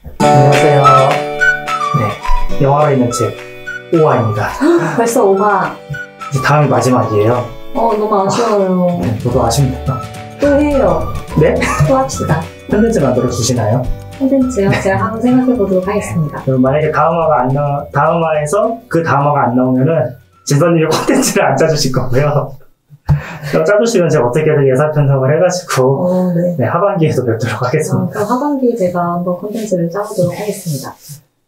안녕하세요. 네, 영화로 있는 책 5화입니다. 벌써 5화. 이제 다음이 마지막이에요. 너무 아쉬워요. 네, 저도 아쉽네요. 또 해요. 네? 또 합시다. 콘텐츠 만들어 주시나요? 콘텐츠요? 제가 한번 생각해 보도록 하겠습니다. 그럼 만약에 다음 화에서 그 다음 화가 안 나오면은 진선님이 콘텐츠를 안 짜주실 거고요. 짜주시면 제가 어떻게든 예산 편성을 해가지고 네, 하반기에도 뵙도록 하겠습니다. 그럼 하반기에 제가 한번 콘텐츠를 짜보도록 하겠습니다.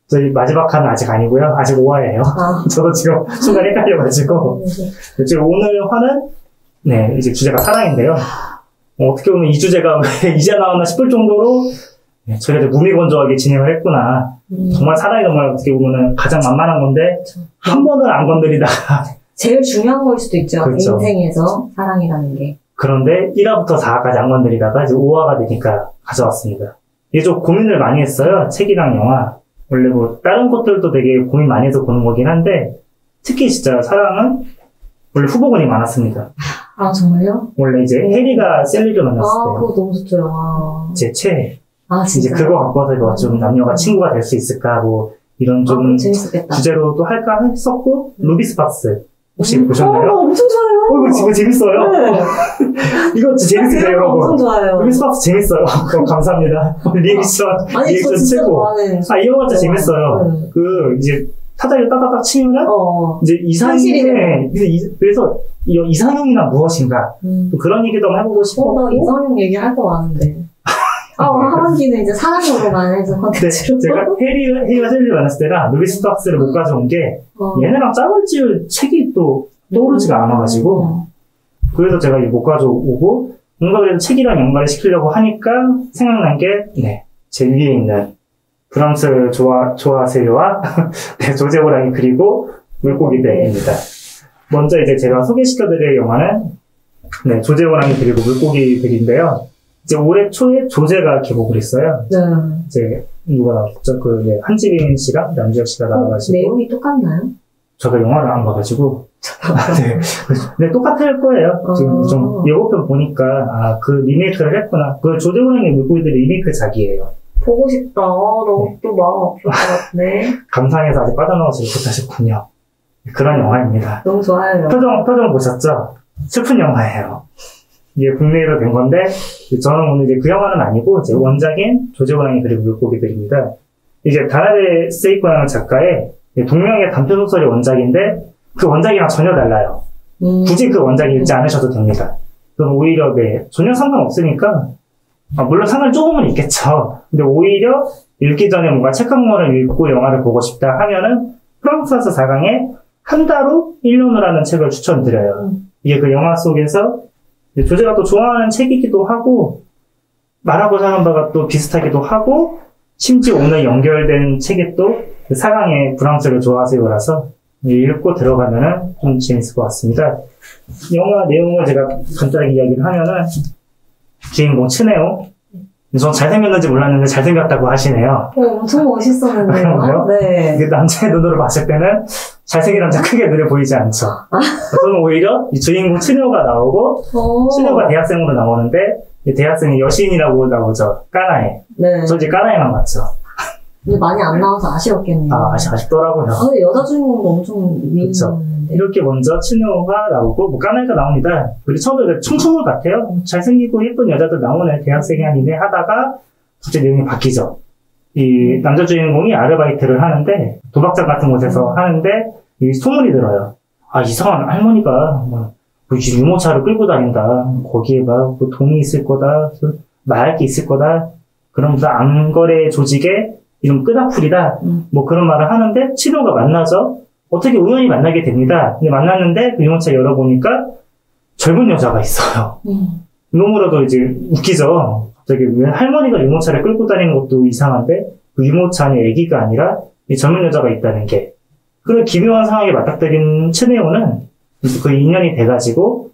저희 마지막 화는 아직 아니고요. 아직 5화예요. 저도 지금 순간 헷갈려가지고. 지금 오늘 화는 네, 이제 주제가 사랑인데요. 어떻게 보면 이 주제가 왜 이제 나왔나 싶을 정도로 네, 저희가 무미건조하게 진행을 했구나. 정말 사랑이 정말 어떻게 보면 가장 만만한 건데 한 번은 안 건드리다가 제일 중요한 걸 수도 있죠. 그렇죠. 인생에서 사랑이라는 게. 그런데 1화부터 4화까지 안 건드리다가 이제 5화가 되니까 가져왔습니다. 이게 좀 고민을 많이 했어요. 책이랑 영화. 원래 뭐 다른 것들도 되게 고민 많이 해서 보는 거긴 한데 특히 진짜 사랑은 원래 후보군이 많았습니다. 아 정말요? 원래 이제 해리가 셀리를 만났을 때 그거 너무 좋죠 영화. 제 최애. 진짜. 이제 그거 갖고 와서 좀 남녀가 친구가 될 수 있을까 뭐 이런 좀 주제로도 할까 했었고 루비 스파크스 혹시 보셨나요? 엄청 좋아요. 이거 재밌어요. 네. 이거 재밌으세요, 여러분? 엄청 좋아요. 루비 스파크스 재밌어요. 감사합니다. 리액션 최고. 이 영화 진짜 재밌어요. 이제 타자를 따다닥 치면은 이제 이상형이 그래서 이상형이란 무엇인가 그런 얘기도 한번 해보고 싶었고 나 이상형 얘기할 거 많은데. 하반기는 이제 사랑으로만 해서 컨텐츠로. 제가 해리가 셀리를 만났을 때랑 루비 스파크스를 못 가져온 게 얘네랑 짝을 지을 책이 또 떠오르지가 않아가지고 그래서 제가 못 가져오고 뭔가 그래도 책이랑 연관을 시키려고 하니까 생각난 게 제 위에 있는 프랑스 좋아하세요와 조제 호랑이 그리고 물고기들입니다. 먼저 이제 제가 소개시켜드릴 영화는 조제 호랑이 그리고 물고기들인데요. 이제 올해 초에 조제가 개봉을 했어요. 네. 이제 누가 나왔죠? 한지민 씨랑 남주혁 씨가 나와가지고. 내용이 똑같나요? 저도 영화를 안 봐가지고. 네, 똑같을 거예요. 지금 좀 예고편 보니까 그 리메이크를 했구나. 그 조제 호랑이 물고기들 리메이크작이에요. 보고 싶다. 너무 또 마음 아플 것 같네. 감상해서 아직 빠져나오지 못하셨군요. 그런 영화입니다. 너무 좋아요. 표정 보셨죠? 슬픈 영화예요. 이게 국내에서 된 건데, 저는 오늘 이제 그 영화는 아니고, 제 원작인 조제 호랑이 그리고 물고기들입니다. 이제 다나베 세이코라는 작가의 동명의 단편소설의 원작인데, 그 원작이랑 전혀 달라요. 굳이 그 원작 읽지 않으셔도 됩니다. 그럼 오히려 전혀 상관없으니까, 물론 상관 조금은 있겠죠. 근데 오히려 읽기 전에 뭔가 책 한 권을 읽고 영화를 보고 싶다 하면은 프랑스에서 4강에 한다루 1년후라는 책을 추천드려요. 이게 그 영화 속에서 조제가 또 좋아하는 책이기도 하고 말하고자 하는 바가 또 비슷하기도 하고 심지어 오늘 연결된 책이 또 4강의 프랑스를 좋아하세요라서 읽고 들어가면은 좀 재밌을 것 같습니다. 영화 내용을 제가 간단하게 이야기를 하면은 주인공 츠네오. 전 잘생겼는지 몰랐는데 잘생겼다고 하시네요. 엄청 멋있었는데요. 그런가요? 네. 남자의 눈으로 봤을 때는 잘생긴 남자 크게 눈에 보이지 않죠. 저는 오히려 이 주인공 츠네오가 나오고 츠네오가 대학생으로 나오는데 대학생이 여신이라고 나오죠. 까나에. 네. 저 이제 까나에만 봤죠. 근데 많이 안 나와서 아쉬웠겠네요. 아쉽더라고요. 근데 여자 주인공도 엄청 미인이었는데. 이렇게 먼저 츠네오가 나오고 까나이가 나옵니다. 우리 처음에 청춘물 같아요. 잘생기고 예쁜 여자들 나오네. 대학생이 아니네 하다가 갑자기 내용이 바뀌죠. 이 남자 주인공이 아르바이트를 하는데 도박장 같은 곳에서 하는데 이 소문이 들어요. 이상한 할머니가 유모차를 끌고 다닌다. 거기에 돈이 있을 거다. 말할 게 있을 거다. 그런 무슨 암거래 조직의 이런 끄다풀이다. 그런 말을 하는데 츠네오가 만나죠. 어떻게 우연히 만나게 됩니다. 근데 만났는데 그 유모차 열어보니까 젊은 여자가 있어요. 너무나도 이제 웃기죠. 갑자기 왜 할머니가 유모차를 끌고 다니는 것도 이상한데 그 유모차 안에 아기가 아니라 이 젊은 여자가 있다는 게 그런 기묘한 상황에 맞닥뜨린 츠네오는 그 인연이 돼가지고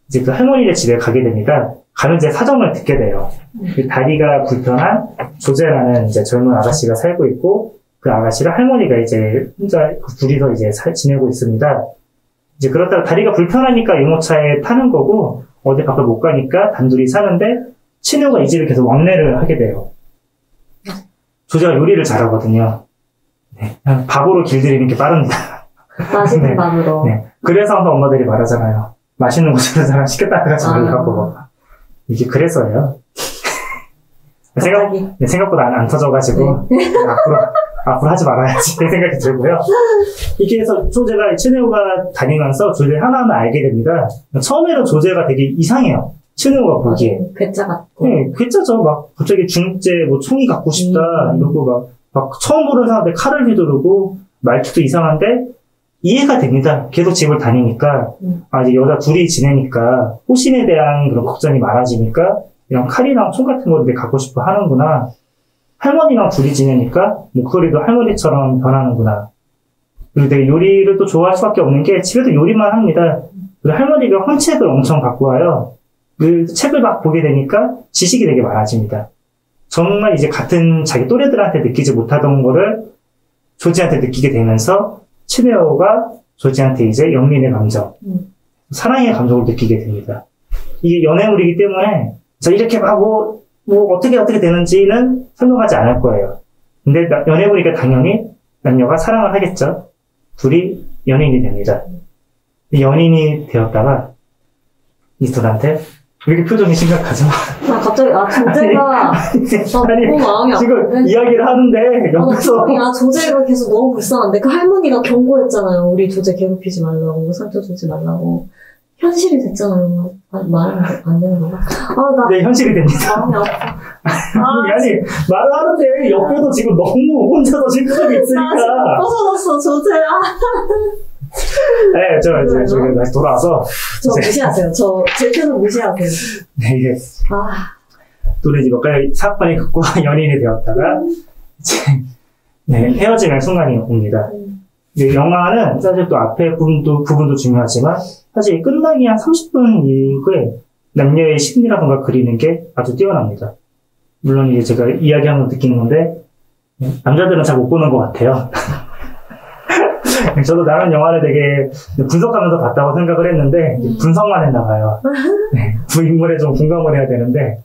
이제 그 할머니네 집에 가게 됩니다. 가면 이제 사정을 듣게 돼요. 그 다리가 불편한 조제라는 이제 젊은 아가씨가 살고 있고 그 아가씨를 할머니가 이제 혼자 둘이서 이제 지내고 있습니다. 이제 그렇다가 다리가 불편하니까 유모차에 타는 거고 어디 밖을 못 가니까 단둘이 사는데 츠네오가 이 집에 계속 왕래를 하게 돼요. 조제가 요리를 잘하거든요. 네, 그냥 밥으로 길들이는 게 빠릅니다. 맛있는 네. 밥으로. 네. 그래서 항상 엄마들이 말하잖아요. 맛있는 곳으로 사람 시켰다 가지 말라고. 이게 그래서예요. 갑자기. 생각보다 안 터져가지고 앞으로 하지 말아야지 내 생각이 들고요. 이게 해서 조제가 츠네오가 다니면서 조제 하나하나 알게 됩니다. 처음에는 조제가 되게 이상해요. 츠네오가 보기에. 괴짜 같고. 네, 괴짜죠. 막 갑자기 중국제 뭐 총이 갖고 싶다 이러고 막 처음 보는 사람한테 칼을 휘두르고 말투도 이상한데 이해가 됩니다. 계속 집을 다니니까 이제 여자 둘이 지내니까 호신에 대한 그런 걱정이 많아지니까 이런 칼이랑 총 같은 거를 갖고 싶어 하는구나. 할머니랑 둘이 지내니까 목소리도 할머니처럼 변하는구나. 그리고 되게 요리를 또 좋아할 수밖에 없는 게 집에도 요리만 합니다. 그리고 할머니가 헌책을 엄청 갖고 와요. 그 책을 막 보게 되니까 지식이 되게 많아집니다. 정말 이제 같은 자기 또래들한테 느끼지 못하던 거를 조지한테 느끼게 되면서 츠네오가 조지한테 이제 영린의 감정, 사랑의 감정을 느끼게 됩니다. 이게 연애물이기 때문에 자 이렇게 막 뭐 어떻게 되는지는 설명하지 않을 거예요. 근데 연애물이니까 당연히 남녀가 사랑을 하겠죠. 둘이 연인이 됩니다. 연인이 되었다가 이스토한테 왜 이렇게 표정이 심각하죠? 갑자기 조제가 너무 마음이 지금 아픈데? 이야기를 하는데 옆에서 조제가 계속 너무 불쌍한데 그 할머니가 경고했잖아요. 우리 조제 괴롭히지 말라고, 상처 주지 말라고. 현실이 됐잖아요. 말은 안 되는 거야. 네, 현실이 됩니다. 마음이 아파. 아니, 말을 하는데 옆에도 지금 너무 혼자서 심각하게 나 있으니까. 지금 벗어졌어, 조제야. 네, 저기 다시 돌아와서. 저 무시하세요. 제 표정 무시하세요. 네, 이게. 둘이 이제 몇 가지 사건이 겪고 연인이 되었다가, 이제, 네, 헤어지는 순간이 옵니다. 이 영화는 사실 또 앞에 부분도 중요하지만, 사실 끝나기 한 30분 이후에 남녀의 심리라던가 그리는 게 아주 뛰어납니다. 물론 이게 제가 이야기하면서 느끼는 건데, 남자들은 잘 못 보는 것 같아요. 저도 나는 영화를 되게 분석하면서 봤다고 생각을 했는데, 분석만 했나 봐요. 네, 그 인물에 좀 공감을 해야 되는데,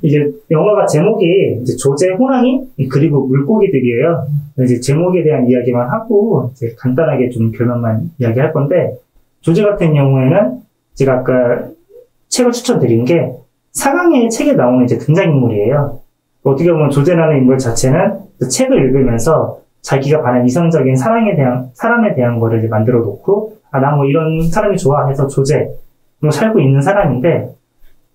이제 영화가 제목이 이제 조제 호랑이 그리고 물고기들이에요. 이제 제목에 대한 이야기만 하고 이제 간단하게 좀 결론만 이야기할 건데, 조제 같은 경우에는 제가 아까 책을 추천드린 게 사강의 책에 나오는 이제 등장인물이에요. 어떻게 보면 조제라는 인물 자체는 그 책을 읽으면서 자기가 반한 이성적인 사람에 대한 거를 이제 만들어 놓고, 나 뭐 이런 사람이 좋아 해서 조제로 살고 있는 사람인데,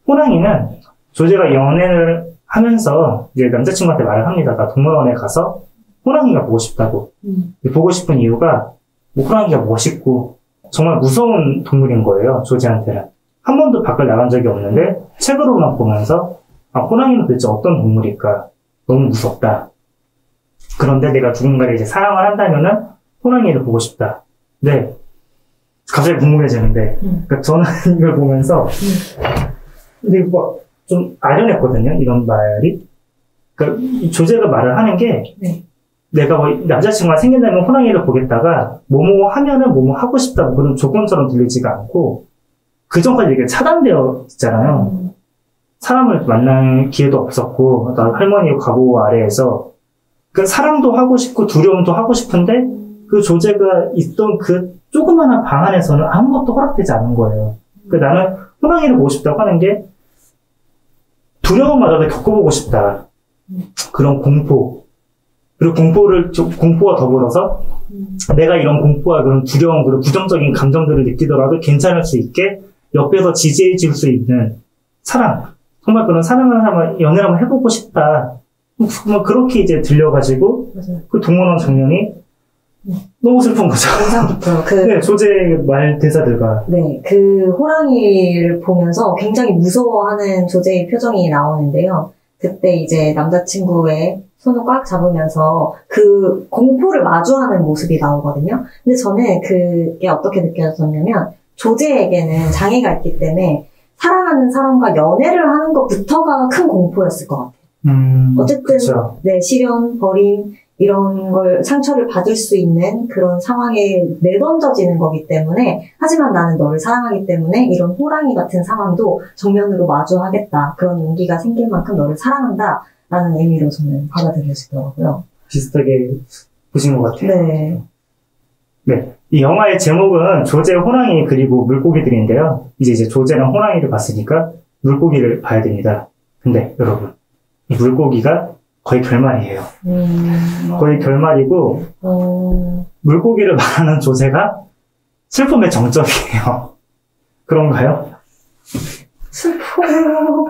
호랑이는 조제가 연애를 하면서 이제 남자친구한테 말을 합니다. 나 동물원에 가서 호랑이가 보고 싶다고. 보고 싶은 이유가 뭐 호랑이가 멋있고 정말 무서운 동물인 거예요. 조제한테는. 한 번도 밖을 나간 적이 없는데 책으로만 보면서 호랑이는 도대체 어떤 동물일까? 너무 무섭다. 그런데 내가 누군가를 이제 사랑을 한다면은 호랑이를 보고 싶다. 네. 갑자기 궁금해지는데, 그러니까 저는 이걸 보면서, 근데 막 좀 아련했거든요, 이런 말이. 그러니까 이 조제가 말을 하는 게, 내가 뭐 남자친구가 생긴다면 호랑이를 보겠다가, 뭐뭐 하면은 뭐뭐 하고 싶다, 뭐 그런 조건처럼 들리지가 않고, 그 전까지 이게 차단되어 있잖아요. 사람을 만날 기회도 없었고, 나 할머니 과보 아래에서, 그 사랑도 하고 싶고 두려움도 하고 싶은데 그 조제가 있던 그 조그마한 방 안에서는 아무것도 허락되지 않은 거예요. 나는 호랑이를 보고 싶다고 하는 게 두려움마저도 겪어보고 싶다. 그런 공포. 그리고 공포와 더불어서 내가 이런 공포와 그런 두려움, 그리고 부정적인 감정들을 느끼더라도 괜찮을 수 있게 옆에서 지지해 줄 수 있는 사랑. 정말 그런 사랑을 한번, 연애를 한번 해보고 싶다. 뭐 그렇게 이제 들려가지고 맞아요. 그 동물원 장면이 너무 슬픈 거죠. 인상깊어요. 네, 조제의 말 대사들과. 네, 그 호랑이를 보면서 굉장히 무서워하는 조제의 표정이 나오는데요. 그때 이제 남자친구의 손을 꽉 잡으면서 그 공포를 마주하는 모습이 나오거든요. 근데 저는 그게 어떻게 느껴졌냐면 조제에게는 장애가 있기 때문에 사랑하는 사람과 연애를 하는 것부터가 큰 공포였을 것 같아요. 어쨌든 그쵸. 네, 시련, 버림 이런 걸 상처를 받을 수 있는 그런 상황에 내던져지는 거기 때문에 하지만 나는 너를 사랑하기 때문에 이런 호랑이 같은 상황도 정면으로 마주하겠다. 그런 용기가 생길 만큼 너를 사랑한다. 라는 의미로 저는 받아들여지더라고요. 비슷하게 보신 것 같아요. 네. 네. 이 영화의 제목은 조제, 호랑이, 그리고 물고기들인데요. 이제 조제랑 호랑이를 봤으니까 물고기를 봐야 됩니다. 근데 여러분, 이 물고기가 거의 결말이에요. 거의 결말이고, 물고기를 말하는 조제가 슬픔의 정점이에요. 그런가요? 슬퍼요.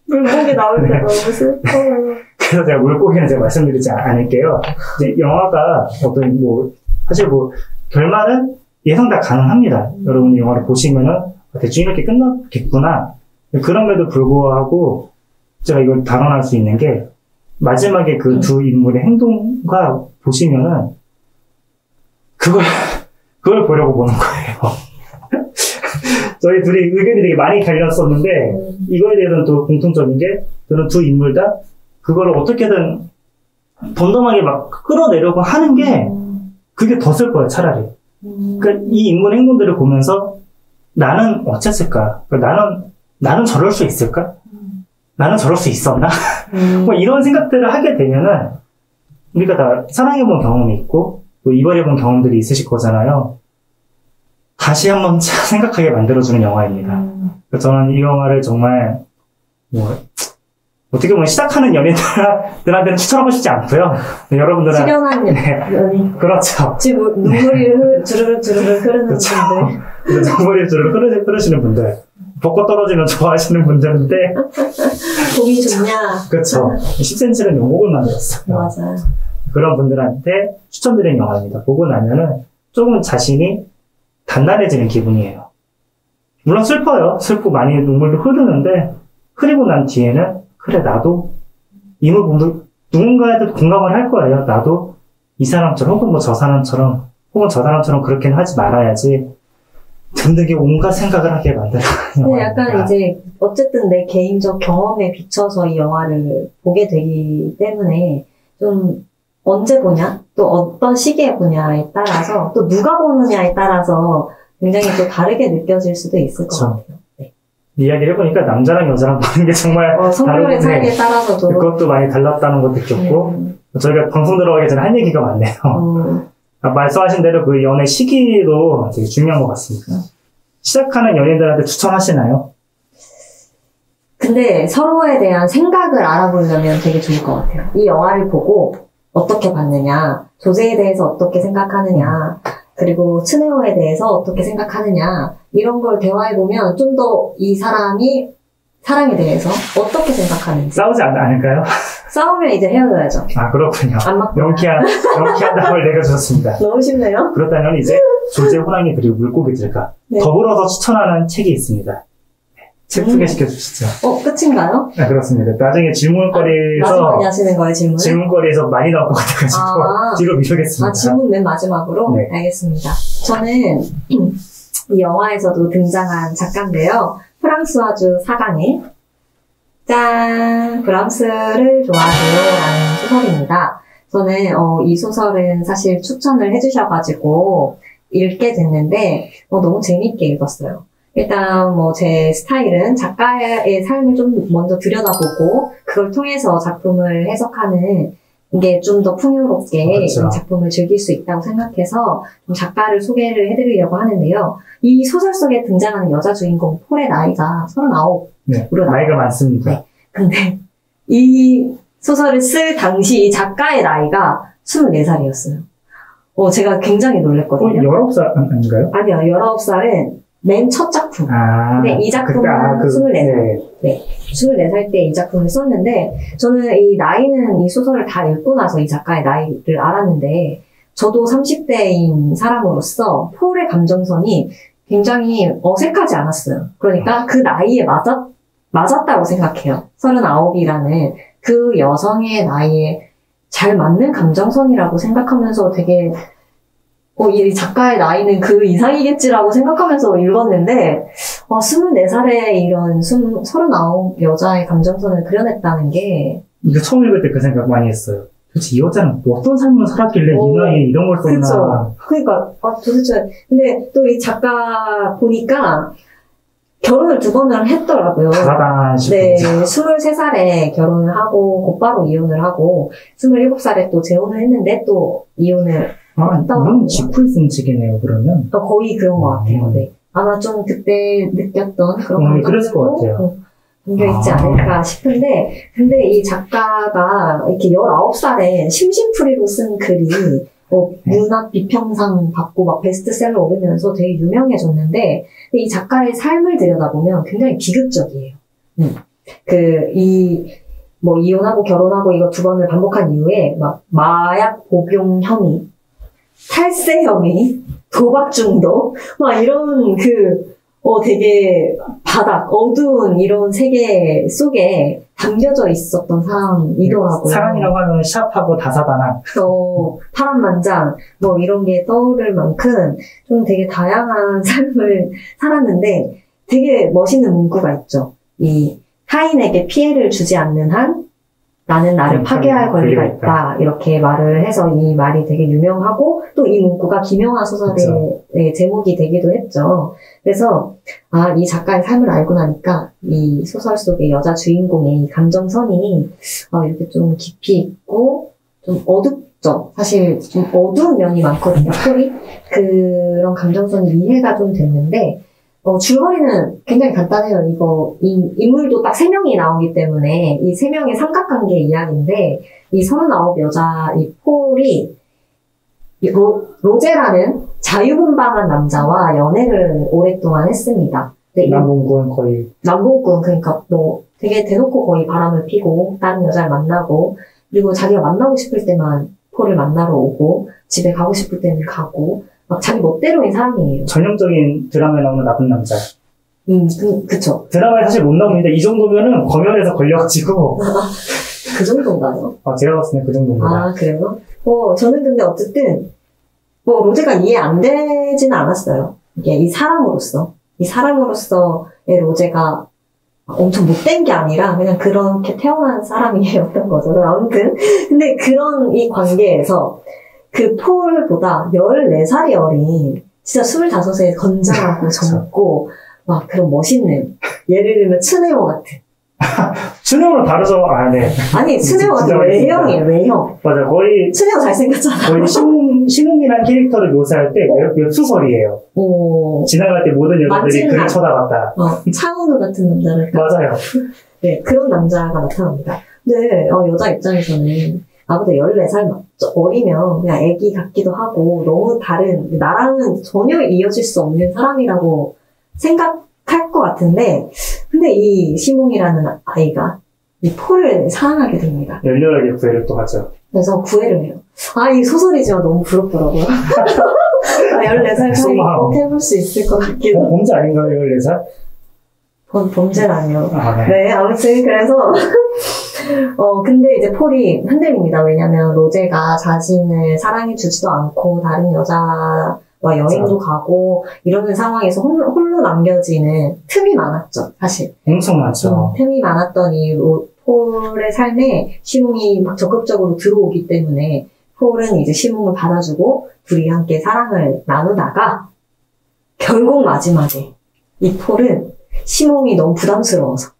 물고기 나올 때 네. 너무 슬퍼요. 그래서 제가 물고기는 제가 말씀드리지 않을게요. 이제 영화가 어떤 사실 결말은 예상 다 가능합니다. 여러분이 영화를 보시면은 대충 이렇게 끝났겠구나. 그럼에도 불구하고 제가 이걸 단언할 수 있는 게 마지막에 그 두 인물의 행동과 보시면은 그걸 보려고 보는 거예요. 저희 둘이 의견이 되게 많이 갈렸었는데 이거에 대해서는 또 공통적인 게 저는 두 인물 다 그걸 어떻게든 덤덤하게 막 끌어내려고 하는 게 그게 더 슬퍼요, 차라리. 그러니까 이 인물의 행동들을 보면서 나는 어쨌을까? 나는 저럴 수 있을까? 나는 저럴 수 있었나? 이런 생각들을 하게 되면은 우리가 다 사랑해본 경험이 있고 또 이별해본 경험들이 있으실 거잖아요. 다시 한번 생각하게 만들어주는 영화입니다. 그래서 저는 이 영화를 정말 어떻게 보면 시작하는 연인들한테는 추천하고 싶지 않고요. 여러분들은 실현한 연인. 그렇죠. 지금 눈물이 주르륵 흐르는 그렇죠. 분들. 눈물이 주르륵 흐르시는 분들. 벚꽃 떨어지면 좋아하시는 분들인데 봄이 좋냐. 그렇죠. 10cm는 영곡을 만들었어요. 맞아요. 그런 분들한테 추천드리는 영화입니다. 보고 나면은 조금 자신이 단단해지는 기분이에요. 물론 슬퍼요. 슬프고 많이 눈물도 흐르는데 흐리고 난 뒤에는 그래 나도 이물 보면 누군가에도 공감을 할 거예요. 나도 이 사람처럼 혹은 저 사람처럼 혹은 저 사람처럼 그렇게는 하지 말아야지. 등등의 온갖 생각을 하게 만드는 근데 약간 이제 어쨌든 내 개인적 경험에 비춰서 이 영화를 보게 되기 때문에 좀 언제 보냐 또 어떤 시기에 보냐에 따라서 또 누가 보느냐에 따라서 굉장히 또 다르게 느껴질 수도 있을 것 같아요. 네. 이야기를 해보니까 남자랑 여자랑 보는 게 정말 성별의 차이에 따라서도 그것도 많이 달랐다는 것도 느꼈고 저희가 방송 들어가기 전에 할 얘기가 많네요. 말씀하신 대로 그 연애 시기도 되게 중요한 것 같습니다. 시작하는 연인들한테 추천하시나요? 근데 서로에 대한 생각을 알아보려면 되게 좋을 것 같아요. 이 영화를 보고 어떻게 봤느냐, 조제에 대해서 어떻게 생각하느냐, 그리고 츠네오에 대해서 어떻게 생각하느냐 이런 걸 대화해보면 좀 더 이 사람이 사랑에 대해서 어떻게 생각하는지. 싸우지 않을까요? 싸우면 이제 헤어져야죠. 아, 그렇군요. 안 맞구나. 명쾌한 답을 내려주셨습니다. 너무 쉽네요. 그렇다면 이제 조제, 호랑이, 그리고 물고기들과 네. 더불어서 추천하는 책이 있습니다. 책 소개시켜 주시죠. 끝인가요? 네, 그렇습니다. 나중에 질문거리에서 마지막에 하시는 거예요, 질문? 질문거리에서 많이 나올 것 같아가지고 뒤로 미루겠습니다. 질문 맨 마지막으로? 네. 알겠습니다. 저는 이 영화에서도 등장한 작가인데요. 프랑스와주 사강의 짠! 브람스를 좋아해요 라는 소설입니다. 저는 이 소설은 사실 추천을 해주셔가지고 읽게 됐는데 너무 재밌게 읽었어요. 일단 제 스타일은 작가의 삶을 좀 먼저 들여다보고 그걸 통해서 작품을 해석하는 게 좀 더 풍요롭게 그렇죠. 작품을 즐길 수 있다고 생각해서 좀 작가를 소개를 해드리려고 하는데요. 이 소설 속에 등장하는 여자 주인공 폴의 나이가 39. 네, 나이가 많습니다. 네. 근데 이 소설을 쓸 당시 이 작가의 나이가 24살이었어요. 제가 굉장히 놀랐거든요. 19살 아닌가요? 아니요, 19살은 맨 첫 작품. 근데 이 작품은 24살. 네. 24살 때 이 작품을 썼는데, 저는 이 나이는 이 소설을 다 읽고 나서 이 작가의 나이를 알았는데, 저도 30대인 사람으로서 폴의 감정선이 굉장히 어색하지 않았어요. 그러니까 그 나이에 맞았다고 생각해요. 39이라는 그 여성의 나이에 잘 맞는 감정선이라고 생각하면서 되게 이 작가의 나이는 그 이상이겠지라고 생각하면서 읽었는데 24살에 이런 39 여자의 감정선을 그려냈다는 게 이거 처음 읽을 때 그 생각 많이 했어요. 도대체 이 여자는 어떤 삶을 살았길래 이 나이에 이런 걸 썼나. 그쵸. 그러니까 도대체 근데 또 이 작가 보니까 결혼을 2번을 했더라고요. 다다단 네, 23살에 결혼을 하고 곧바로 이혼을 하고 27살에 또 재혼을 했는데 또 이혼을 이건 직후에 측이네요, 그러면. 거의 그런 것 같아요. 네. 아마 좀 그때 느꼈던 그런 그랬을 것 같아요. 담겨있지 않을까 싶은데, 근데 이 작가가 이렇게 19살에 심심풀이로 쓴 글이 문학 비평상 받고 막 베스트셀러 오르면서 되게 유명해졌는데, 근데 이 작가의 삶을 들여다보면 굉장히 비극적이에요. 이혼하고 결혼하고 이거 2번을 반복한 이후에 막 마약 복용 혐의, 탈세 혐의, 도박 중독, 막 이런 되게 어두운 이런 세계 속에 담겨져 있었던 사람이더라고요. 사랑이라고 하면 샵하고 다사다난. 파란만장, 이런 게 떠오를 만큼 좀 되게 다양한 삶을 살았는데 되게 멋있는 문구가 있죠. 이 타인에게 피해를 주지 않는 한 나는 나를 파괴할 권리가 있다. 이렇게 말을 해서 이 말이 되게 유명하고 또 이 문구가 김영하 소설의 제목이 되기도 했죠. 그래서 이 작가의 삶을 알고 나니까 이 소설 속의 여자 주인공의 이 감정선이 이렇게 좀 깊이 있고 좀 어둡죠. 사실 좀 어두운 면이 많거든요. 스토리 그런 감정선이 이해가 좀 됐는데 줄거리는 굉장히 간단해요. 인물도 딱 3명이 나오기 때문에 이 3명의 삼각관계 이야기인데, 이 39 여자, 이 폴이, 로제라는 자유분방한 남자와 연애를 오랫동안 했습니다. 남봉꾼 거의. 남봉꾼, 그러니까 되게 대놓고 거의 바람을 피고, 다른 여자를 만나고, 그리고 자기가 만나고 싶을 때만 폴을 만나러 오고, 집에 가고 싶을 때는 가고, 막 자기 멋대로인 사람이에요. 전형적인 드라마에 나오는 나쁜 남자. 그쵸. 드라마에 사실 못 나오는데 이 정도면은 검열에서 걸려가지고. 그 정도인가요? 제가 봤을 때 그 정도입니다. 그래요? 저는 근데 어쨌든, 로제가 이해 안 되지는 않았어요. 이게 이 사람으로서의 로제가 엄청 못된 게 아니라 그냥 그렇게 태어난 사람이었던 거죠. 아무튼. 근데 그런 이 관계에서 그 폴보다 14살이 어린, 진짜 25세 건장하고 젊고, 막 그런 멋있는, 예를 들면 츠네오 같은. 츠네오는 다르죠? 네. 아니, 츠네오 같은 외형이에요, 외형. 맞아, 거의. 츠네오 잘생겼잖아. 거의 신웅이란 캐릭터를 묘사할 때 웹소설이에요. 지나갈 때 모든 여자들이 그를 쳐다봤다. 차은우 같은 남자를. 맞아요. 네, 그런 남자가 나타납니다. 근데, 여자 입장에서는, 나보다 14살 어리면 그냥 애기 같기도 하고 너무 다른, 나랑은 전혀 이어질 수 없는 사람이라고 생각할 것 같은데, 근데 이 시몽이라는 아이가 이 폴을 사랑하게 됩니다. 열렬하게 구애를 또 하죠. 그래서 구애를 해요. 이 소설이지만 너무 부럽더라고요. 14살 사이 꼭 해볼 수 있을 것 같기도. 범죄 아닌가요, 14살? 범죄는 아니요. 네. 네, 아무튼 그래서 근데 이제 폴이 흔들립니다. 왜냐면 로제가 자신을 사랑해주지도 않고 다른 여자와 여행도 가고 이러는 상황에서 홀로 남겨지는 틈이 많았죠, 사실. 엄청 많죠. 틈이 많았던 이 폴의 삶에 시몽이 막 적극적으로 들어오기 때문에 폴은 이제 시몽을 받아주고 둘이 함께 사랑을 나누다가 결국 마지막에 이 폴은 시몽이 너무 부담스러워서,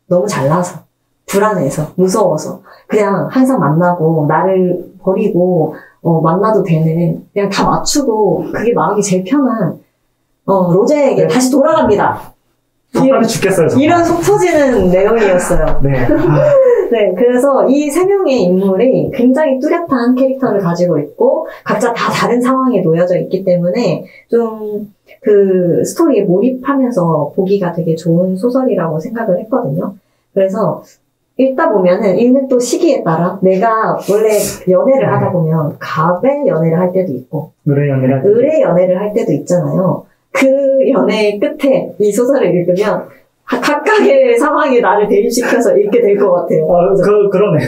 너무 잘나서, 불안해서, 무서워서 그냥 항상 만나고 나를 버리고 만나도 되는, 그냥 다 맞추고 그게 마음이 제일 편한 로제에게 다시 돌아갑니다. 빨리 죽겠어요. 정말. 이런 속 터지는 내용이었어요. 네. 네, 그래서 이 3명의 인물이 굉장히 뚜렷한 캐릭터를 가지고 있고 각자 다 다른 상황에 놓여져 있기 때문에 좀 그 스토리에 몰입하면서 보기가 되게 좋은 소설이라고 생각을 했거든요. 그래서 읽다 보면은 읽는 또 시기에 따라 내가 원래 연애를 하다 보면 갑의 연애를 할 때도 있고 을의 연애를 할 때도 있잖아요. 그 연애의 끝에 이 소설을 읽으면 각각의 상황이 나를 대입시켜서 읽게 될 것 같아요. 그러네요.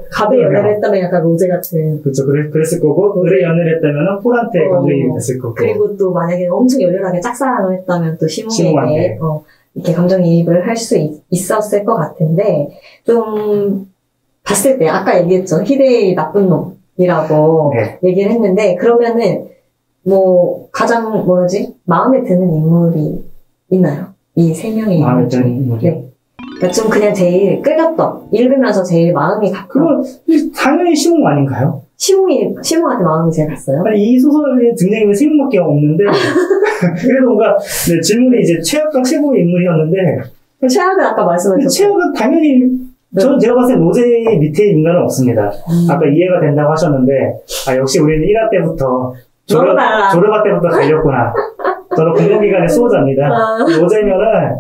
갑의 연애를 했다면 약간 로제 같은. 그렇죠. 그랬을 거고, 을의 연애를 했다면 폴한테 감정이 됐을 거고. 그리고 또 만약에 엄청 열렬하게 짝사랑을 했다면 또 시몽에게 이렇게 감정이입을 할 수 있었을 것 같은데, 좀 봤을 때 아까 얘기했죠. 희대의 나쁜 놈이라고 얘기를 했는데, 그러면은 가장 마음에 드는 인물이 있나요? 이 세 명의 마음에 인물 중에. 드는 인물이요? 네. 그러니까 좀 그냥 제일 끌렸던, 읽으면서 제일 마음이 갔던. 그건 당연히 시몽 아닌가요? 시몽한테 마음이 제일 갔어요. 아니, 이 소설의 등장인물 세 명밖에 없는데 그래도 뭔가 네, 질문이 이제 최악과 최고의 인물이었는데 최악은 아까 말씀하셨죠. 최악은 당연히 네. 저는 제가 봤을 때 노제 밑에 인간은 없습니다. 아까 이해가 된다고 하셨는데 역시 우리는 1화 때부터 조르바 때부터 달렸구나. 저는 공공기관의 수호자입니다. 노제면은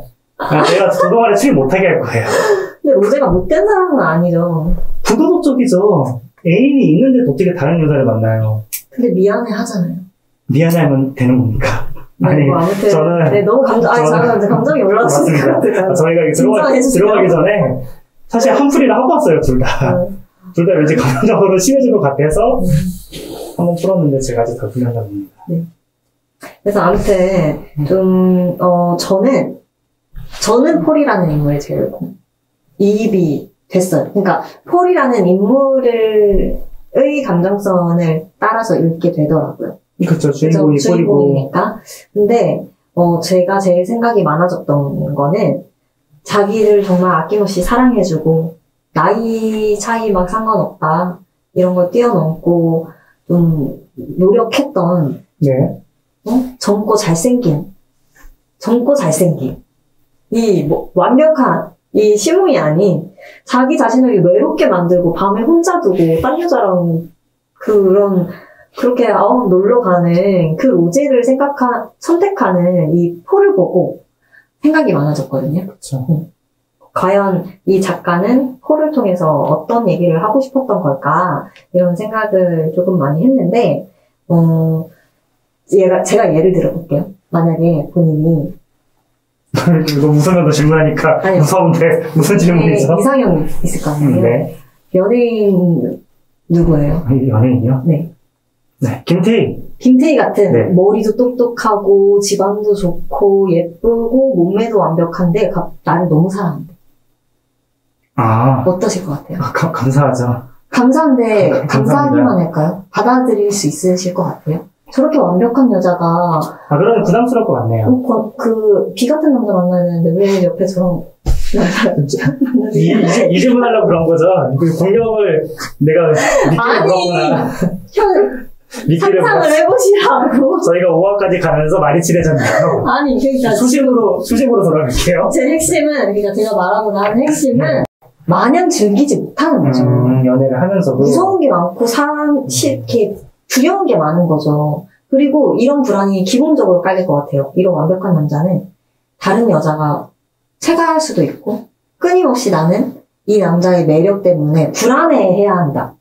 제가 그동안에 출 못하게 할 거예요. 근데 로제가 못된 사람은 아니죠. 부도덕적이죠. 애인이 있는데 어떻게 다른 여자를 만나요? 근데 미안해 하잖아요. 미안하면 되는 겁니까? 네, 아니, 뭐 아무튼 저는. 네, 너무 감정이 올라왔을 것 같아요. 저희가 들어가기 전에 사실 한풀이를 하고 왔어요, 둘 다. 둘 다 왠지 감정적으로 심해질 것 같아서 한번 풀었는데 제가 아직 더 풀렸나 봅니다. 네. 그래서 아무튼 좀 저는 폴이라는 인물이 제일 이입이 됐어요. 그러니까 폴이라는 인물의 감정선을 따라서 읽게 되더라고요. 그렇죠. 주인공이 폴이고. 주인공이니까. 근데 제가 제일 생각이 많아졌던 거는 자기를 정말 아낌없이 사랑해주고 나이 차이 막 상관없다 이런 걸 뛰어넘고 좀 노력했던 네. 젊고 잘생긴 이 완벽한 이 시몽이 아닌 자기 자신을 외롭게 만들고 밤에 혼자 두고 딴 여자랑 그렇게 놀러 가는 그 로제를 선택하는 이 폴을 보고 생각이 많아졌거든요. 그렇죠. 과연 이 작가는 폴을 통해서 어떤 얘기를 하고 싶었던 걸까 이런 생각을 조금 많이 했는데 제가 예를 들어볼게요. 만약에 본인이 이거 웃으면서 질문하니까 아니, 무서운데 무슨 질문이죠? 이상형 있을 거 아니에요? 네. 연예인 누구예요? 연예인이요? 네. 네. 김태희 같은 네. 머리도 똑똑하고 집안도 좋고 예쁘고 몸매도 완벽한데 나를 너무 사랑한대. 어떠실 것 같아요? 감사하죠. 감사한데 감사합니다. 감사하기만 할까요? 받아들일 수 있으실 것 같아요? 저렇게 완벽한 여자가 그러면 부담스러울 것 같네요. 비 같은 남자 만나는데 왜 옆에 저런 남자 만나지? 이 질문하려고 그런 거죠. 그 공격을 내가 미끼를 물었구나. 상상을 해보시라고. 저희가 5화까지 가면서 많이 친해졌네요. 아니 그러니까 수식으로 돌아갈게요. 제 핵심은 그러니까 제가 말하고자 하는 핵심은 마냥 즐기지 못하는 거죠. 연애를 하면서도 무서운 게 많고 이렇게 두려운 게 많은 거죠. 그리고 이런 불안이 기본적으로 깔릴 것 같아요. 이런 완벽한 남자는 다른 여자가 체가할 수도 있고 끊임없이 나는 이 남자의 매력 때문에 불안해해야 한다.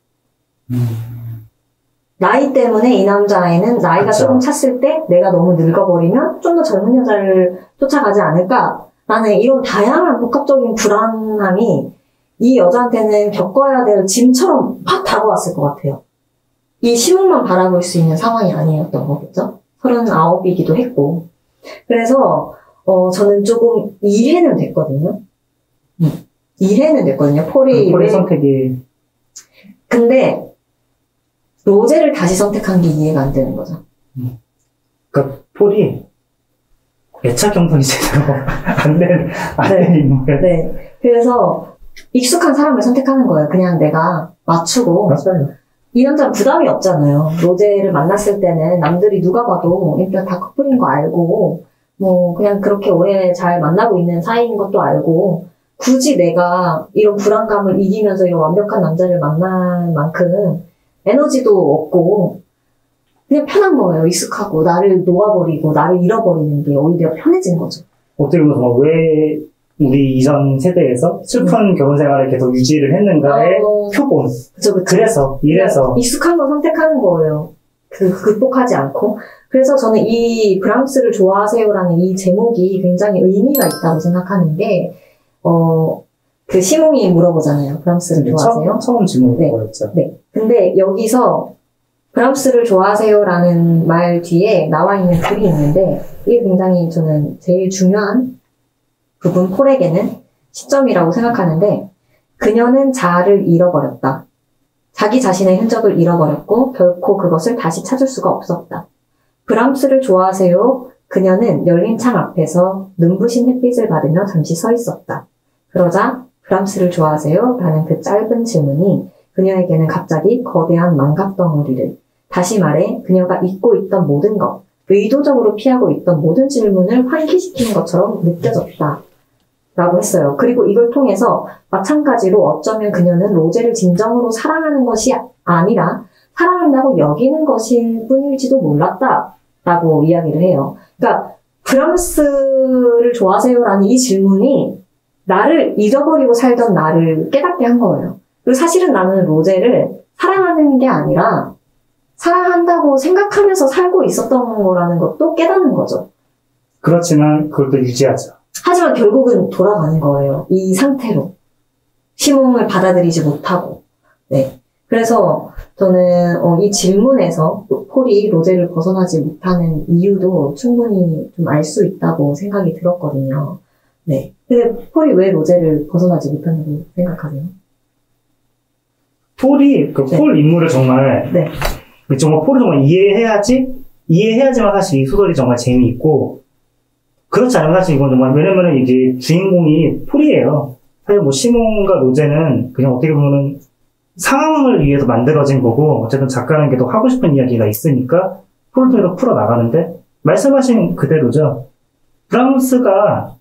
나이 때문에 이 남자애는 나이가 그렇죠. 조금 찼을 때 내가 너무 늙어버리면 좀 더 젊은 여자를 쫓아가지 않을까? 라는 이런 다양한 복합적인 불안함이 이 여자한테는 겪어야 될 짐처럼 확 다가왔을 것 같아요. 이 시몬만 바라볼 수 있는 상황이 아니었던 거겠죠? 39이기도 했고. 그래서 저는 조금 이해는 됐거든요. 이해는 됐거든요. 폴의 선택이. 근데 로제를 다시 선택한 게 이해가 안 되는 거죠. 그러니까 폴이 애착 경선이 제대로 안 된 인물. 네. 그래서 익숙한 사람을 선택하는 거예요. 그냥 내가 맞추고. 맞아요. 이 남자는 부담이 없잖아요. 로제를 만났을 때는 남들이 누가 봐도 일단 다 커플인 거 알고 그냥 그렇게 오래 잘 만나고 있는 사이인 것도 알고 굳이 내가 이런 불안감을 이기면서 이런 완벽한 남자를 만날 만큼 에너지도 없고 그냥 편한 거예요. 익숙하고 나를 놓아버리고 나를 잃어버리는 게 오히려 편해진 거죠. 어떻게 보면 왜 우리 이전 세대에서 슬픈 결혼 생활을 계속 유지를 했는가의 표본. 그쵸. 이래서. 익숙한 걸 선택하는 거예요. 극복하지 않고. 그래서 저는 이 브람스를 좋아하세요라는 이 제목이 굉장히 의미가 있다고 생각하는 게, 그 시몽이 물어보잖아요. 브람스를 좋아하세요? 처음 질문이 그거였죠. 네. 근데 여기서 브람스를 좋아하세요라는 말 뒤에 나와 있는 글이 있는데, 이게 굉장히 저는 제일 중요한 부분 폴에게는 시점이라고 생각하는데 그녀는 자아를 잃어버렸다. 자기 자신의 흔적을 잃어버렸고 결코 그것을 다시 찾을 수가 없었다. 브람스를 좋아하세요. 그녀는 열린 창 앞에서 눈부신 햇빛을 받으며 잠시 서 있었다. 그러자 브람스를 좋아하세요? 라는 그 짧은 질문이 그녀에게는 갑자기 거대한 망각덩어리를, 다시 말해 그녀가 잊고 있던 모든 것, 의도적으로 피하고 있던 모든 질문을 환기시키는 것처럼 느껴졌다. 라고 했어요. 그리고 이걸 통해서 마찬가지로 어쩌면 그녀는 로제를 진정으로 사랑하는 것이 아니라 사랑한다고 여기는 것일 뿐일지도 몰랐다. 라고 이야기를 해요. 그러니까 브람스를 좋아하세요라는 이 질문이 나를 잊어버리고 살던 나를 깨닫게 한 거예요. 그리고 사실은 나는 로제를 사랑하는 게 아니라 사랑한다고 생각하면서 살고 있었던 거라는 것도 깨닫는 거죠. 그렇지만 그것도 유지하죠. 하지만 결국은 돌아가는 거예요. 이 상태로. 시몽을 받아들이지 못하고. 네. 그래서 저는 이 질문에서 폴이 로제를 벗어나지 못하는 이유도 충분히 좀 알 수 있다고 생각이 들었거든요. 네. 근데 폴이 왜 로제를 벗어나지 못한다고 생각하세요? 폴이, 네. 폴 인물을 정말, 네. 정말 폴을 정말 이해해야지만 사실 이 소설이 정말 재미있고, 그렇지 않으면 사실 이건 정말, 왜냐면은 이게 주인공이 폴이에요. 사실 뭐 시몬과 로제는 그냥 어떻게 보면은 상황을 위해서 만들어진 거고, 어쨌든 작가는 계속 하고 싶은 이야기가 있으니까 폴을 통해서 풀어나가는데, 말씀하신 그대로죠. 브람스가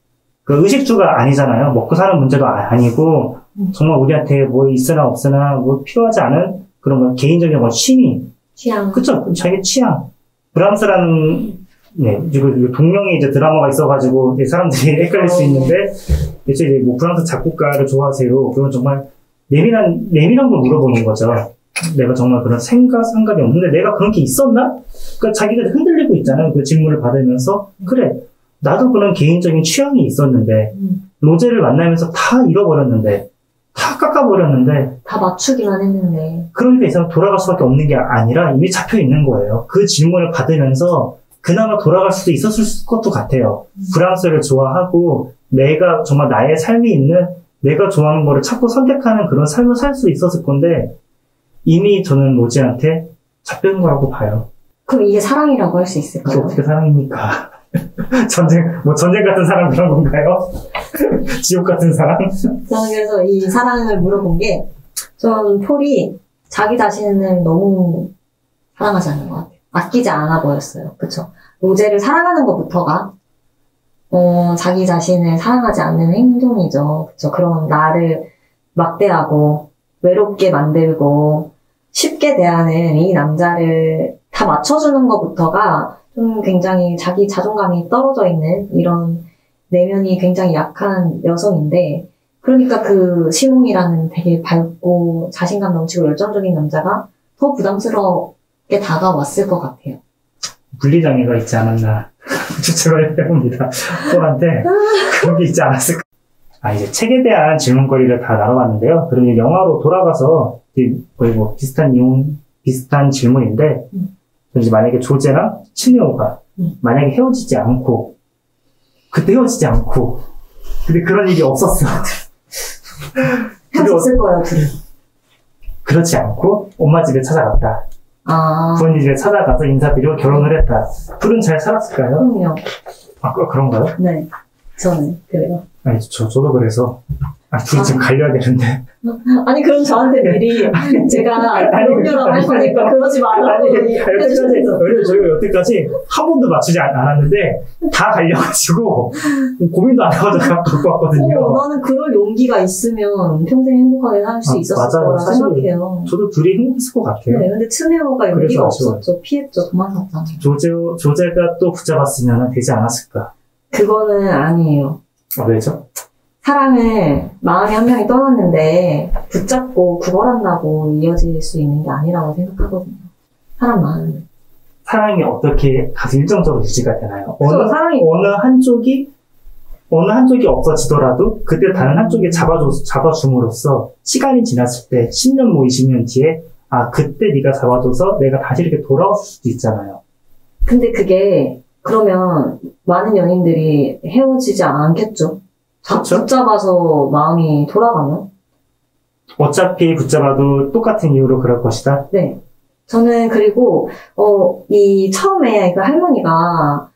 그 의식주가 아니잖아요. 먹고 사는 문제도 아니고, 정말 우리한테 뭐 있으나 없으나 뭐 필요하지 않은 그런 뭐 개인적인 뭐 취향. 그쵸? 자기 취향. 브람스라는, 네, 이거 동명의 이제 드라마가 있어가지고 사람들이 헷갈릴 수 있는데, 이제 뭐 브람스 작곡가를 좋아하세요. 그건 정말 예민한 걸 물어보는 거죠. 내가 정말 그런 상관이 없는데 내가 그런 게 있었나? 그러니까 자기가 흔들리고 있잖아요. 그 질문을 받으면서. 그래. 나도 그런 개인적인 취향이 있었는데, 로제를 만나면서 다 잃어버렸는데, 다 깎아버렸는데, 다 맞추기만 했는데. 그러니까 이 사람 돌아갈 수밖에 없는 게 아니라 이미 잡혀 있는 거예요. 그 질문을 받으면서 그나마 돌아갈 수도 있었을 것도 같아요. 브람스를 좋아하고 내가 정말 나의 삶이 있는 내가 좋아하는 거를 찾고 선택하는 그런 삶을 살 수 있었을 건데 이미 저는 로제한테 잡혀있는 거라고 봐요. 그럼 이게 사랑이라고 할 수 이게 있을까요? 어떻게 사랑입니까? 전쟁 같은 사랑 그런 건가요? 지옥 같은 사랑? 저는 그래서 이 사랑을 물어본 게, 전 폴이 자기 자신을 너무 사랑하지 않는 것 같아요. 아끼지 않아 보였어요. 그쵸? 로제를 사랑하는 것부터가, 자기 자신을 사랑하지 않는 행동이죠. 그쵸? 그런 나를 막대하고, 외롭게 만들고, 쉽게 대하는 이 남자를 다 맞춰주는 것부터가 좀 굉장히 자기 자존감이 떨어져 있는 이런 내면이 굉장히 약한 여성인데, 그러니까 그 시몽이라는 되게 밝고 자신감 넘치고 열정적인 남자가 더 부담스럽게 다가왔을 것 같아요. 분리장애가 있지 않았나 추측을 해봅니다. 폴한테 그런 게 있지 않았을까. 이제 책에 대한 질문거리를 다 나눠봤는데요. 그럼 이제 영화로 돌아가서 거의 뭐 비슷한 질문인데, 이제 만약에 조제랑 치네오가 만약에 헤어지지 않고, 근데 그런 일이 없었어. 헤어졌을 거예요, 둘이. 그렇지 않고 엄마 집에 찾아갔다. 부모님 집에 찾아가서 인사드리고 결혼을 했다. 둘은 잘 살았을까요? 그럼요. 그런가요? 네, 저는 그래요. 아니, 저도 그래서 둘이 지금 갈려야 되는데. 아니, 그럼 저한테 미리 제가 그럼요라고 할 거니까 그러지 말라고 해주셔서. 왜냐면 저희가 여태까지 한 번도 맞추지 않았는데 다 갈려가지고 고민도 안 해가지고 갖고 왔거든요. 나는 그럴 용기가 있으면 평생 행복하게 살 수 있었을 맞아요. 거라 생각해요. 저도 둘이 행복했을 것 같아요. 네, 근데 츠네오가 용기가 없었죠. 피했죠. 도망갔잖아요. 조제가 또 붙잡았으면 되지 않았을까? 그거는 아니에요. 왜죠? 사랑을 마음이 한 명이 떠났는데 붙잡고 구걸한다고 이어질 수 있는 게 아니라고 생각하거든요. 사람 마음은. 사랑이 어떻게 가서 일정적으로 유지가 되나요? 사랑이 어느 한쪽이 없어지더라도 그때 다른 한쪽이 잡아줌으로써 시간이 지났을 때 10년 뭐 20년 뒤에 그때 네가 잡아줘서 내가 다시 이렇게 돌아올 수도 있잖아요. 근데 그게 그러면 많은 연인들이 헤어지지 않겠죠? 그렇죠? 붙잡아서 마음이 돌아가면? 어차피 붙잡아도 똑같은 이유로 그럴 것이다? 네. 저는 그리고, 처음에 그 할머니가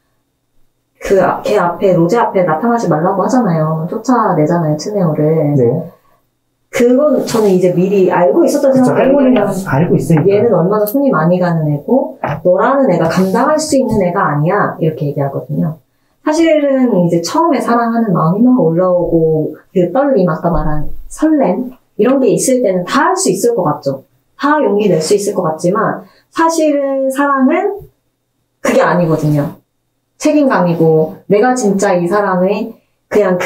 걔 앞에, 로제 앞에 나타나지 말라고 하잖아요. 쫓아내잖아요, 츠네오를. 네. 그건 저는 이제 미리 알고 있었던 생각이에요. 할머니가 알고 있으니까. 얘는 얼마나 손이 많이 가는 애고, 너라는 애가 감당할 수 있는 애가 아니야. 이렇게 얘기하거든요. 사실은 이제 처음에 사랑하는 마음이 막 올라오고, 그 떨림, 아까 말한 설렘, 이런 게 있을 때는 다 할 수 있을 것 같죠. 다 용기 낼 수 있을 것 같지만, 사실은 사랑은 그게 아니거든요. 책임감이고, 내가 진짜 이 사람의 그냥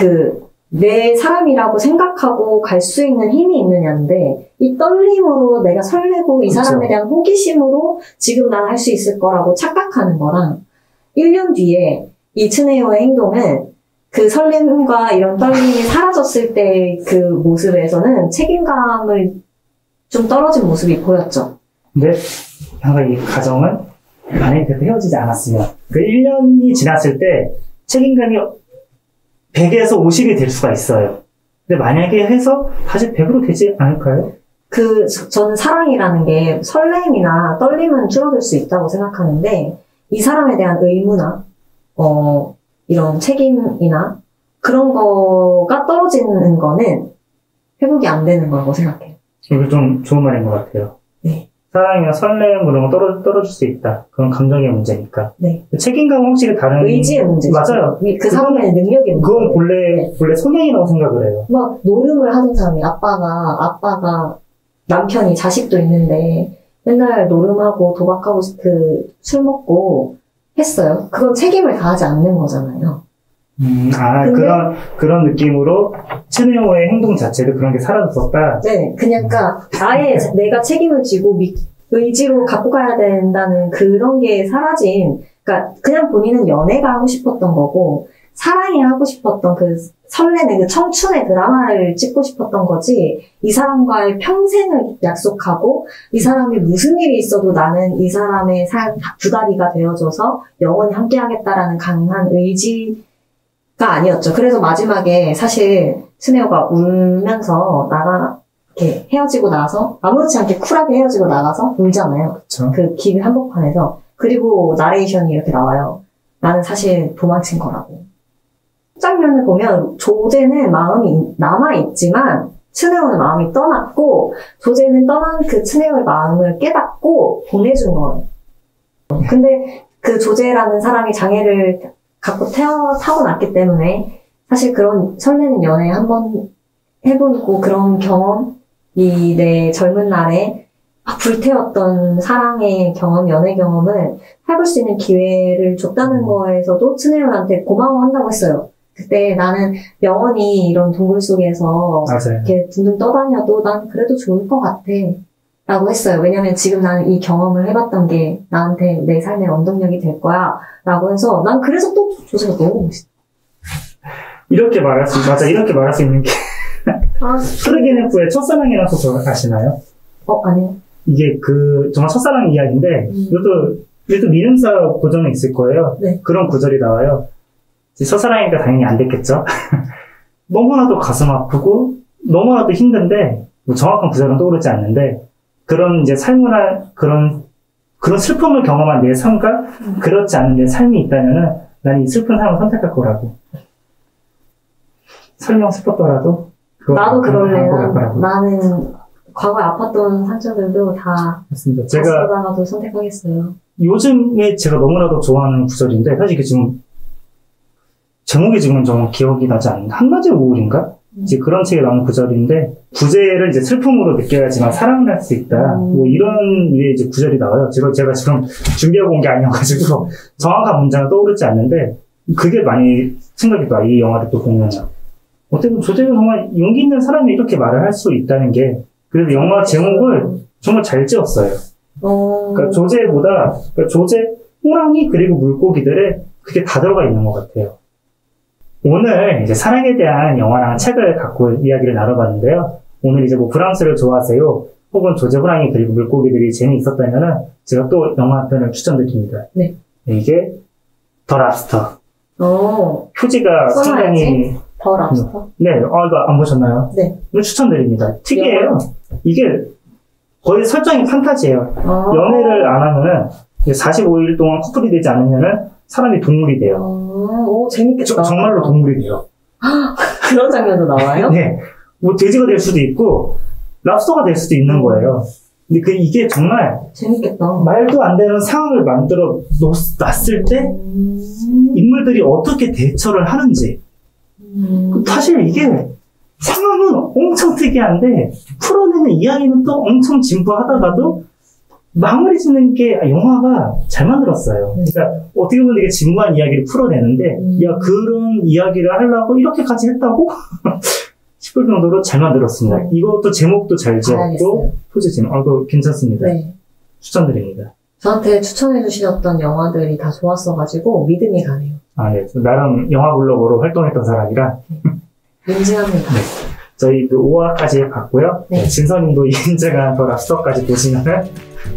내 사람이라고 생각하고 갈 수 있는 힘이 있느냐인데, 이 떨림으로 내가 설레고 이 그렇죠. 사람에 대한 호기심으로 지금 난 할 수 있을 거라고 착각하는 거랑, 1년 뒤에 이 츠네요의 행동은 그 설렘과 이런 떨림이 사라졌을 때 그 모습에서는 책임감을 좀 떨어진 모습이 보였죠. 근데 항상 이 가정은 만약에 그때 헤어지지 않았으면 그 1년이 지났을 때 책임감이 100에서 50이 될 수가 있어요. 근데 만약에 해서 다시 100으로 되지 않을까요? 저는 사랑이라는 게 설렘이나 떨림은 줄어들 수 있다고 생각하는데, 이 사람에 대한 의무나, 이런 책임이나, 그런 거가 떨어지는 거는 회복이 안 되는 거라고 생각해요. 이거 좀 좋은 말인 것 같아요. 네. 사랑이나 설렘 그런 거 떨어질 수 있다. 그건 감정의 문제니까. 네. 책임감은 확실히 다른. 의지의 문제죠. 맞아요. 그 사람의 능력의 문제. 그건 본래 성향이라고 생각을 해요. 막 노름을 하는 사람이 아빠가 남편이 자식도 있는데 맨날 노름하고 도박하고 술 먹고 했어요. 그건 책임을 다하지 않는 거잖아요. 근데, 그런 느낌으로 츠네오의 행동 자체도 그런 게 사라졌었다. 네, 그러니까 아예 내가 책임을 지고 의지로 갖고 가야 된다는 그런 게 사라진, 그러니까 그냥 본인은 연애가 하고 싶었던 거고 사랑이 하고 싶었던 그 설레는 그 청춘의 드라마를 찍고 싶었던 거지, 이 사람과의 평생을 약속하고 이 사람이 무슨 일이 있어도 나는 이 사람의 삶 두 다리가 되어줘서 영원히 함께 하겠다라는 강한 의지가 아니었죠. 그래서 마지막에 사실 츠네오가 울면서 이렇게 헤어지고 나서 아무렇지 않게 쿨하게 헤어지고 나가서 울잖아요. 그쵸. 그 길 한복판에서. 그리고 나레이션이 이렇게 나와요. 나는 사실 도망친 거라고. 장면을 보면 조제는 마음이 남아있지만 츠네오는 마음이 떠났고, 조제는 떠난 그 츠네오의 마음을 깨닫고 보내준 거예요. 근데 그 조제라는 사람이 장애를 갖고 타고났기 때문에 사실 그런 설레는 연애 한번 해보고 그런 경험, 내 젊은 날에 불태웠던 사랑의 경험, 연애 경험을 해볼 수 있는 기회를 줬다는 거에서도 츠네오한테 고마워한다고 했어요. 그때 나는 영원히 이런 동굴 속에서 맞아요. 이렇게 둥둥 떠다녀도 난 그래도 좋을 것 같아 라고 했어요. 왜냐면 지금 나는 이 경험을 해봤던 게 나한테 내 삶의 원동력이 될 거야 라고 해서, 난 그래서 또 조제가 너무 멋있다. 이렇게 말할 수 있는 게 투르게네프의 첫사랑이라는 소설 아시나요? 아니요. 이게 정말 첫사랑 이야기인데, 이것도 미음사 고전에 있을 거예요. 네. 그런 구절이 나와요. 첫사랑이니까 당연히 안 됐겠죠. 너무나도 가슴 아프고, 너무나도 힘든데, 뭐 정확한 구절은 떠오르지 않는데, 그런 이제 그런 슬픔을 경험한 내 삶과 그렇지 않은 내 삶이 있다면은, 난 이 슬픈 삶을 선택할 거라고. 설령 슬펐더라도, 나도 그럴래요. 나는 과거에 아팠던 상처들도 다 맞습니다. 제가 선택하겠어요. 요즘에 제가 너무나도 좋아하는 구절인데, 사실 이게 지금 제목이 지금 정말 기억이 나지 않는데, 한낮의 우울인가? 이제 그런 책에 나오는 구절인데, 부재를 이제 슬픔으로 느껴야지만 사랑을 할 수 있다. 뭐 이런 이제 구절이 나와요. 제가 지금 준비하고 온 게 아니어가지고 정확한 문장은 떠오르지 않는데, 그게 많이 생각이 나요. 이 영화를 또 보면. 어떻게 보면 조제는 정말 용기 있는 사람이 이렇게 말을 할 수 있다는 게, 그래서 영화 제목을 정말 잘 지었어요. 그러니까 조제, 호랑이 그리고 물고기들의 그게 다 들어가 있는 것 같아요. 오늘 이제 사랑에 대한 영화랑 책을 갖고 이야기를 나눠봤는데요. 오늘 이제 뭐 프랑스를 좋아하세요, 혹은 조제, 호랑이 그리고 물고기들이 재미있었다면은 제가 또 영화 한 편을 추천드립니다. 네. 이게 더 랍스터. 표지가 써놔야지. 상당히 더 랍스터? 네, 이거 안 보셨나요? 네. 이거 추천드립니다. 특이해요. 이게 거의 설정이 판타지예요. 연애를 안 하면은 45일 동안 커플이 되지 않으면은 사람이 동물이 돼요. 오, 재밌겠다. 정말로 동물이 돼요. 그런 장면도 나와요? 네. 뭐 돼지가 될 수도 있고 랍스터가 될 수도 있는 거예요. 근데 이게 정말 재밌겠다. 말도 안 되는 상황을 만들어 놨을 때 인물들이 어떻게 대처를 하는지 사실 이게 상황은 엄청 특이한데 풀어내는 이야기는 또 엄청 진부하다가도 마무리 짓는 게 영화가 잘 만들었어요. 그러니까 어떻게 보면 되게 진부한 이야기를 풀어내는데 야 그런 이야기를 하려고 이렇게까지 했다고? 싶을 정도로 잘 만들었습니다. 이것도 제목도 잘 지었고 소재지는 그거 괜찮습니다. 네. 추천드립니다. 저한테 추천해 주셨던 영화들이 다 좋았어가지고 믿음이 가네요. 네. 나름 영화 블로거로 활동했던 사람이라 인증합니다. 네. 저희 5화까지 봤고요. 네. 진서님도 인증한 더 랍스터까지 보시면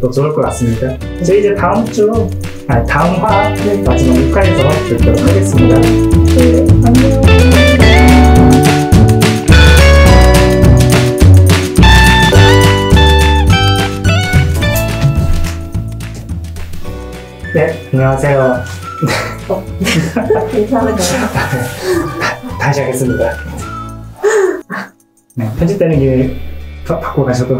더 좋을 것 같습니다. 저희 이제 다음 화 마지막 6화에서 뵙도록 하겠습니다. 네, 안녕. 네, 안녕하세요. 괜찮은가요? 다시 하겠습니다. 네, 편집되는 길 받고 가셔도.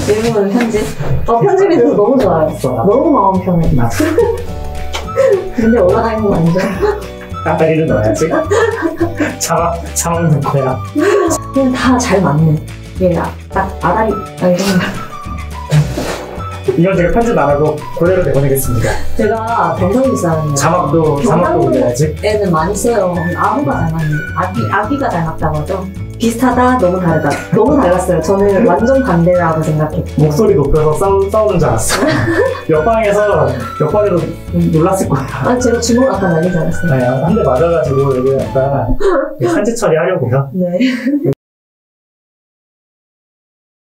일부분 편집? 편집이 돼서 너무 좋아요. 너무 마음 편해. 맞아. 근데 올라가 있는 거 아니죠? 따다리를 넣어야지. 자막 넣을 거야. 그냥 다 잘 맞네. 딱 아다리, 이런 거. 이건 제가 편집 안 하고 그대로 내보내겠습니다. 제가 경상도 사람이에요. 자막도 올려야지. 애는 많이 써요. 아부가 잘 맞네. 아기가 잘 맞다고 하죠. 비슷하다, 너무 다르다. 너무 달랐어요. 저는 완전 반대라고 생각했고. 목소리 높여서 싸우는 줄 알았어. 옆방에서 놀랐을 거야. 제가 주먹 아까 날리지 않았어요. 한 대 맞아가지고 여기 약간 산지 처리하려고요. 네.